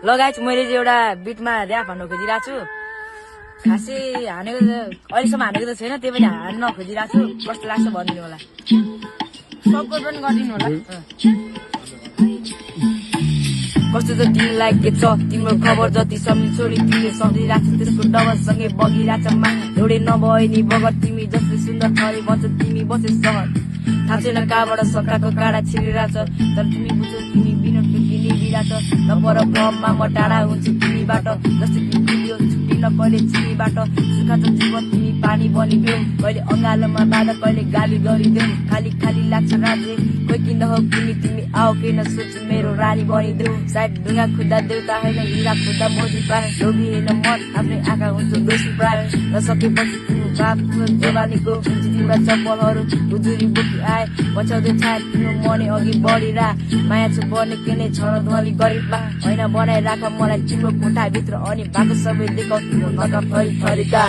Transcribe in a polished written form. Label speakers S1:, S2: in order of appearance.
S1: लगायत मैले चाहिँ एउटा बिटमा ऱ्याप हान्न खोजिरहेको छु। खासै हानेको अहिलेसम्म हानेको त छैन, त्यही पनि हान्न खोजिरहेको छु। कस्तो लाग्छ भनिदिनु होला।
S2: सपोर्ट पनि गरिदिनु होला।
S1: कस्तो त तिमीलाई के छ, तिम्रो खबर जति समी छोडी तिमीले सम्झिरहेको छ त्यसको डबलसँगै बगिरहेछ मा। एउटै नभए नि बगर तिमी जस्तै सुन्दर थरी बन्छ तिमी बसे सहर। थाहा छैन कहाँबाट सकाको काँडा छिरिरहेछ, तर तिमी बुझ्छौ तिमी बिनोटको किनी बिराछ। नपर भ्रममा म टाढा हुन्छु तिमीबाट, जस्तै तिमी छुट्टिन कहिले चिनीबाट। सुखा त जीवन तिमी पानी बनिदेऊ, कहिले अँगालोमा बाधा कहिले गाली गरिदेऊ। खाली खाली लाग्छ राज्य कोही किन हो कुनी, तिमी आऊ किन सोच मेरो रानी बनिदेऊ। सायद ढुङ्गा खुद्दा देउता होइन, हिरा खुद्दा मोदी पाए। लोभी होइन मन आफ्नै आँखा हुन्छ दोषी प्राय। नसकेपछि तिम्रो बाप जवानीको हुन्छ तिम्रा चप्पलहरू उजुरी बोकी आए। पछ्याउँदै छाए तिम्रो मने अघि बढिरा। माया छ बने के नै छ ध्वनि गरिबमा होइन, बनाइराख मलाई तिम्रो कोठाभित्र अनि बाटो सबै देखाउ तिम्रो नका थरी थरीका।